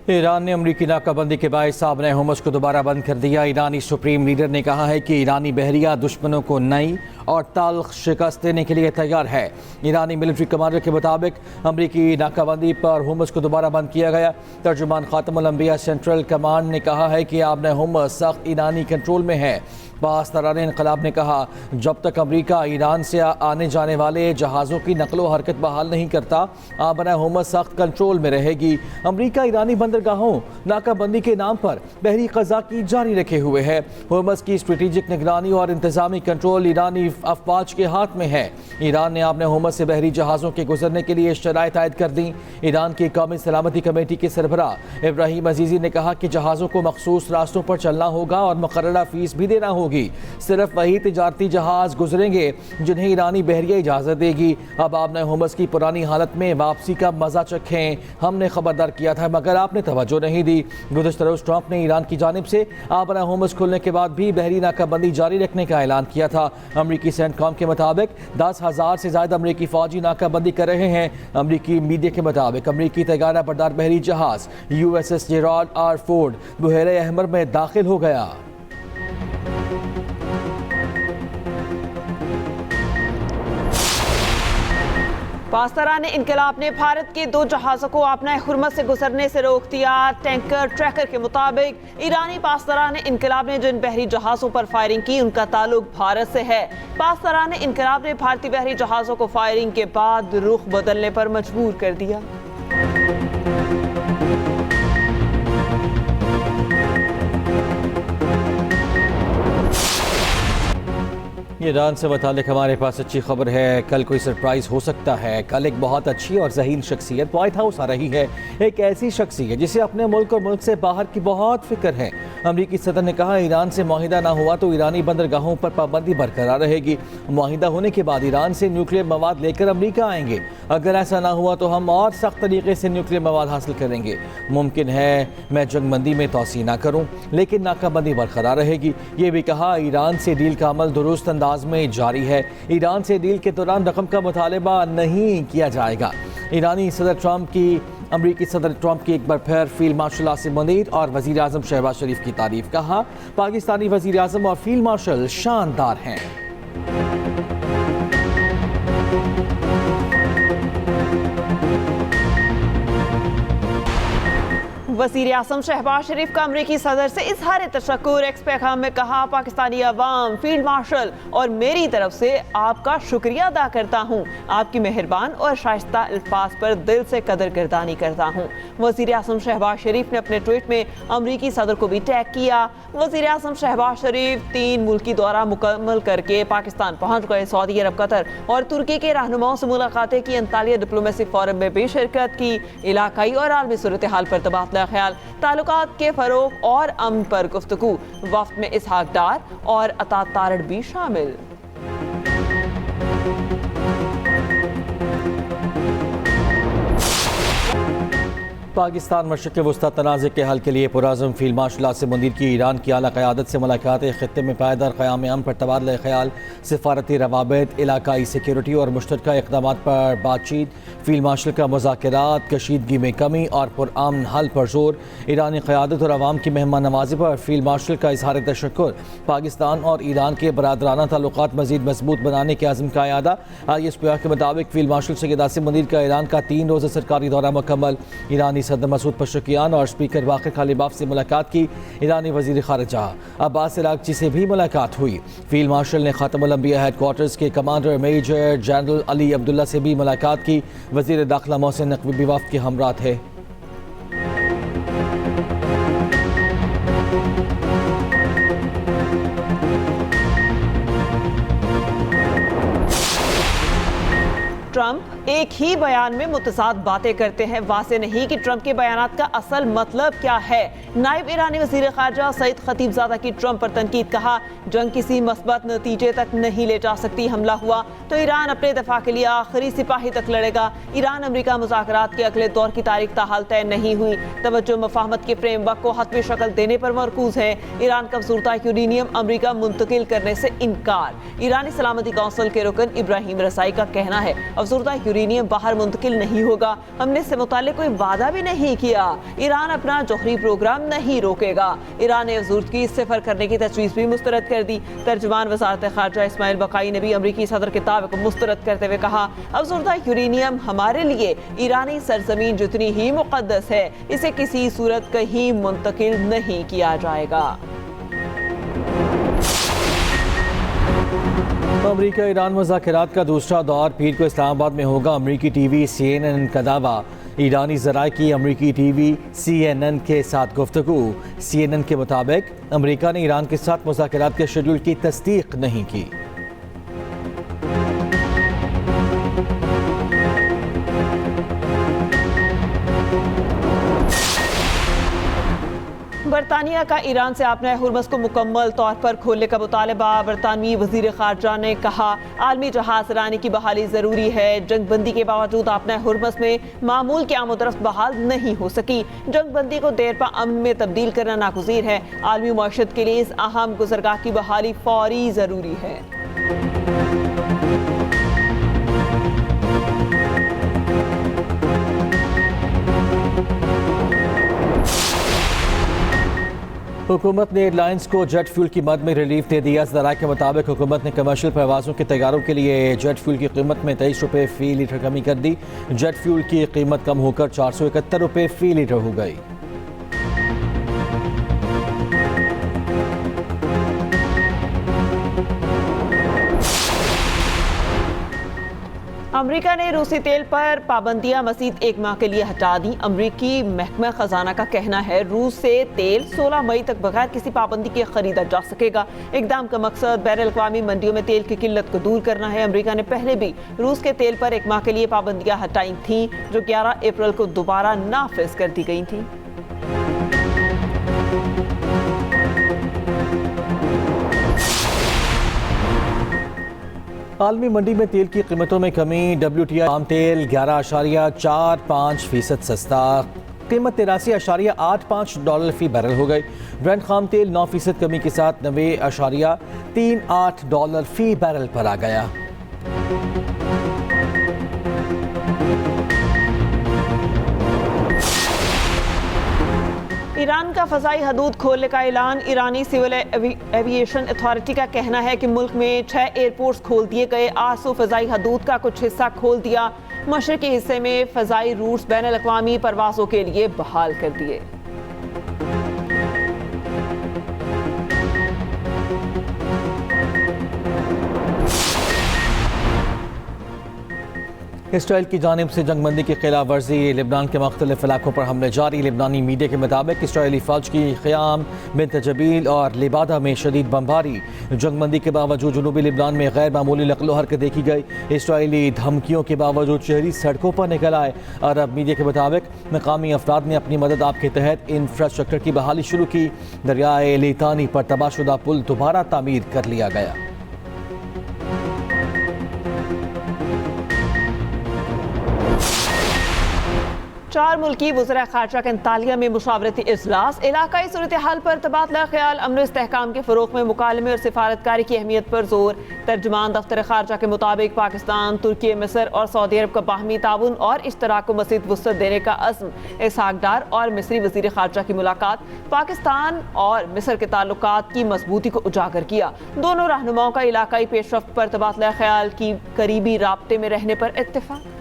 Iran ने अमरीकी नाकाबंदी के बायस साबने होमस को दोबारा बंद कर दिया। ईरानी सुप्रीम लीडर ने कहा है कि ईरानी बहरिया दुश्मनों को नई और तल्ख शिकस्त देने के लिए तैयार है। ईरानी मिलिट्री कमांडर के मुताबिक अमरीकी नाकाबंदी पर होमस को दोबारा बंद किया गया। तर्जुमान खातमुल अंबिया सेंट्रल कमांड ने कहा है कि आबने होमस सख्त ईरानी कंट्रोल में है। पासदारान इनकलाब ने कहा, जब तक अमरीका ईरान से आने जाने वाले जहाज़ों की नकलो हरकत बहाल नहीं करता, आबना होमस सख्त कंट्रोल में रहेगी। अमरीका ईरानी बंदरगाहों नाकाबंदी के नाम पर बहरी क़ज़ा की जारी रखे हुए है। होमस की स्ट्रेटेजिक निगरानी और इंतजामी कंट्रोल ईरानी अफवाज के हाथ में है। ईरान ने आबना होमस से बहरी जहाज़ों के गुजरने के लिए शराइत आयद कर दी। ईरान की कौमी सलामती कमेटी के सरबराह इब्राहिम अजीज़ी ने कहा कि जहाज़ों को मखसूस रास्तों पर चलना होगा और मुकर्ररा फीस भी देना होगी। सिर्फ वही तिजारती जहाज गुजरेंगे जिन्हें ईरानी बहरिया इजाजत देगी। अब आपने होमस की पुरानी हालत में वापसी का मजा चखें। हमने खबरदार किया था मगर आपने तवज्जो नहीं दी। गुज़श्ता रोज़ ट्रंप ने ईरान की जानिब से आपना होमस खुलने के बाद भी बहरी नाकाबंदी जारी रखने का ऐलान किया था। अमरीकी सेंटकॉम के मुताबिक 10,000 से ज्यादा अमरीकी फौजी नाकाबंदी कर रहे हैं। अमरीकी मीडिया के मुताबिक अमरीकी तैयारा बरदार बहरी जहाज USS जेराल्ड आर फोर्ड बुहेरे अहमर में दाखिल हो गया। पासदारान इनकलाब ने भारत के 2 जहाज़ों को आपना हुर्मत से गुजरने से रोक दिया। टैंकर ट्रैकर के मुताबिक ईरानी पासदारान इनकलाब ने जिन बहरी जहाज़ों पर फायरिंग की उनका ताल्लुक भारत से है। पासदारान इनकलाब ने भारतीय बहरी जहाज़ों को फायरिंग के बाद रुख बदलने पर मजबूर कर दिया। ईरान से मुतालिक हमारे पास अच्छी खबर है। कल कोई सरप्राइज़ हो सकता है। कल एक बहुत अच्छी और ज़हीन शख्सियत व्हाइट हाउस आ रही है। एक ऐसी शख्सियत जिसे अपने मुल्क और मुल्क से बाहर की बहुत फिक्र है। अमरीकी सदर ने कहा, ईरान से मुआहिदा ना हुआ तो ईरानी बंदरगाहों पर पाबंदी बरकरार रहेगी। मुआहिदा होने के बाद ईरान से न्यूक्लियर मवाद लेकर अमरीका आएंगे। अगर ऐसा ना हुआ तो हम और सख्त तरीके से न्यूक्लियर मवाद हासिल करेंगे। मुमकिन है मैं जंगबंदी में तोसी ना करूँ लेकिन नाकाबंदी बरकरार रहेगी। ये भी कहा, ईरान से डील का अमल दुरुस्त अंदाज में जारी है। ईरान से डील के दौरान रकम का मुतालबा नहीं किया जाएगा। अमरीकी सदर ट्रंप की एक बार फिर फील्ड मार्शल आसिम मुनीर और वज़ीर आज़म शहबाज शरीफ की तारीफ। कहा, पाकिस्तानी वज़ीर आज़म और फील्ड मार्शल शानदार हैं। वज़ीर आज़म शहबाज शरीफ का अमरीकी सदर से इज़हार तशक्कुर। एक्स पैगाम में कहा, पाकिस्तानी अवाम, फील्ड मार्शल और मेरी तरफ से आपका शुक्रिया अदा करता हूँ। आपकी मेहरबान और शाइस्ता अल्फाज पर दिल से कदरकिरदानी करता हूँ। वज़ीर आज़म शहबाज शरीफ ने अपने ट्वीट में अमरीकी सदर को भी टैग किया। वज़ीर आज़म शहबाज शरीफ 3 मुल्की दौरा मुकम्मल करके पाकिस्तान पहुँच गए। सऊदी अरब, कतर और तुर्की के रहनुमाओं से मुलाकातें की। अंतालिया डिप्लोमेसी फोरम में भी शिरकत की। इलाकाई और आलमी सूरत हाल पर तबादला ख्याल, ताल्लुकात के फरोग और अमन पर गुफ्तगू। वफ्द में इसहाक डार और अता तारड़ भी शामिल। पाकिस्तान मशरिक़ वस्ता तनाज़े के हल के लिए पुरअज़म फील्ड मार्शल आसिम मुनीर की ईरान की आला क़यादत से मुलाकात। ख़ित्ते में पायदार क़याम अमन पर तबादला ख़याल, सिफारती रवाबित, इलाकाई सिक्योरिटी और मुश्तरका इक़दामात पर बातचीत। फील्ड मार्शल का मुज़ाकरात, कशीदगी में कमी और पुरअमन हल पर जोर। ईरानी क़यादत और अवाम की मेहमान नवाज़ी पर फील्ड मार्शल का इज़हार तशक्कुर। पाकिस्तान और ईरान के बरादराना ताल्लुकात मज़ीद मजबूत बनाने के अज़्म का इआदा। ISPR के मुताबिक फील्ड मार्शल सैयद आसिम मुनीर का ईरान का 3 रोज़ा सरकारी दौरा मुकम्मल। ईरानी सदर मसूद पशकियान और स्पीकर बाक़िर कालिबाफ से मुलाकात की। ईरानी वज़ीर ख़ारिजा अब्बास अराग़ची से भी मुलाकात हुई। फील्ड मार्शल ने ख़ातमुल अंबिया हेडक्वार्टर्स के commander major general Ali Abdullah से भी मुलाकात की। वज़ीर दाखिला मोहसिन नकवी भी वफ़द के हमरा थे। ट्रंप एक ही बयान में मुतज़ाद बातें करते हैं। वाज़ेह नहीं कि ट्रंप के बयानात का असल मतलब क्या है। नायब ईरानी वज़ीर ख़ारिजा सईद खतीबज़ादा की ट्रंप पर तनकीद। कहा, जंग किसी मस्बत नतीजे तक नहीं ले जा सकती। हमला हुआ तो ईरान अपने दफा के लिए आखिरी सिपाही तक लड़ेगा। ईरान अमरीका मुज़ाकरात के अगले दौर की तारीख ताहाल तय नहीं हुई। तवज्जो मफाहमत के फ्रेमवर्क को हतमी शक्ल देने पर मरकूज है। ईरान का अफज़ूरदा यूरेनियम अमरीका मुंतकिल करने से इनकार। ईरानी सलामती कौंसिल के रुकन इब्राहिम रसाई का कहना है, अफज़ूरदा यूरेनियम बाहर मुंतकिल नहीं होगा। हमने इससे मुताल्लिक कोई वादा भी नहीं किया। ईरान अपना जौहरी प्रोग्राम नहीं रोकेगा। ईरान ने अफजूदगी सिफर करने की तजवीज़ भी मुस्तरद कर दी। तर्जुमान वज़ारत ख़ारजा इस्माइल बक़ाई ने भी अमरीकी सदर के दावे को मुस्तरद करते हुए कहा, अफजुर्दा यूरेनियम हमारे लिए ईरानी सरजमीन जितनी ही मुक़द्दस है, इसे किसी सूरत कहीं मुंतकिल नहीं किया जाएगा। अमरीका ईरान मुज़ाकरात का दूसरा दौर पीर को इस्लामाबाद में होगा। अमरीकी टीवी CNN का दावा। ईरानी ज़राए की अमरीकी टीवी CNN के साथ गुफ्तगू। CNN के मुताबिक अमरीका ने ईरान के साथ मुज़ाकरात के शेड्यूल की तस्दीक नहीं की। बरतानिया का ईरान से अपने हुर्मस को मुकम्मल तौर पर खोलने का मुतालबा। बरतानवी वजीर खारजा ने कहा, आलमी जहाज रानी की बहाली ज़रूरी है। जंग बंदी के बावजूद अपने हुर्मस में मामूल की आमदरफ्त बहाल नहीं हो सकी। जंग बंदी को देर पा अमन में तब्दील करना नागुज़ीर है। आलमी मईशत के लिए इस अहम गुज़रगाह की बहाली फौरी ज़रूरी है। हुकूमत ने एयरलाइंस को जेट फ्यूल की मद में रिलीफ दे दिया। ज़राए के मुताबिक हुकूमत ने कमर्शियल परवाज़ों के तैयारों के लिए जेट फ्यूल की कीमत में 23 रुपये फ़ी लीटर कमी कर दी। जेट फ्यूल की कीमत कम होकर 471 रुपये फ़ी लीटर हो गई। अमरीका ने रूसी तेल पर पाबंदियां मज़ीद 1 माह के लिए हटा दी। अमरीकी महकमा खजाना का कहना है, रूस से तेल 16 मई तक बगैर किसी पाबंदी के खरीदा जा सकेगा। इक़दाम का मकसद बैनुल-अक़वामी मंडियों में तेल की किल्लत को दूर करना है। अमरीका ने पहले भी रूस के तेल पर 1 माह के लिए पाबंदियां हटाई थीं, जो 11 अप्रैल को दोबारा नाफिज कर दी गई थी। आलमी मंडी में तेल की कीमतों में कमी। WTI आम तेल 11.45% सस्ता, कीमत $83.85 फी बैरल हो गई। ब्रेंट खाम तेल 9% कमी के साथ $90.38 फी बैरल पर आ गया। ईरान का फ़ज़ाई हदूद खोलने का ऐलान। ईरानी सिविल एविएशन अथॉरिटी का कहना है कि मुल्क में 6 एयरपोर्ट्स खोल दिए गए। आसू फ़ज़ाई हदूद का कुछ हिस्सा खोल दिया। मशरक़ी हिस्से में फ़ज़ाई रूट्स बैनुल-अक़वामी परवाज़ों के लिए बहाल कर दिए। इसराइल की जानिब से जंगबंदी की खिलाफ वर्जी। लेबनान के मुख्तलिफ इलाकों पर हमले जारी। लेबनानी मीडिया के मुताबिक इसराइली फ़ौज की क़याम, बिन्त जबील और लिबादा में शदीद बमबारी। जंगबंदी के बावजूद जनूबी लेबनान में गैर मामूली नक़्लो हरकत देखी गई। इसराइली धमकियों के बावजूद शहरी सड़कों पर निकल आए। अरब मीडिया के मुताबिक मकामी अफराद ने अपनी मदद आप के तहत इंफ्रास्ट्रक्चर की बहाली शुरू की। दरियाए लितानी पर तबाहशुदा पुल दोबारा तामीर कर लिया गया। 4 मुल्की वज़रा ख़ारजा का अंतालिया में मुशावरती इजलास। इलाकाई सूरत हाल पर तबादला ख्याल, अमन इस्तेहकाम के फ़रोग़ में मुकालमे और सिफारतकारी की अहमियत पर जोर। तर्जुमान दफ्तर ख़ारजा के मुताबिक पाकिस्तान, तुर्की, मिस्र और सऊदी अरब का बाहमी ताउन और इश्तराक को मज़ीद वुसअत देने का अज़्म। इसहाक डार और मिस्री वज़ीर ख़ारजा की मुलाकात पाकिस्तान और मिस्र के ताल्लुकात की मजबूती को उजागर किया। दोनों रहनुमाओं का इलाकाई पेशरफ्त पर तबादला ख्याल की करीबी राब्ते में रहने पर इत्तेफाक।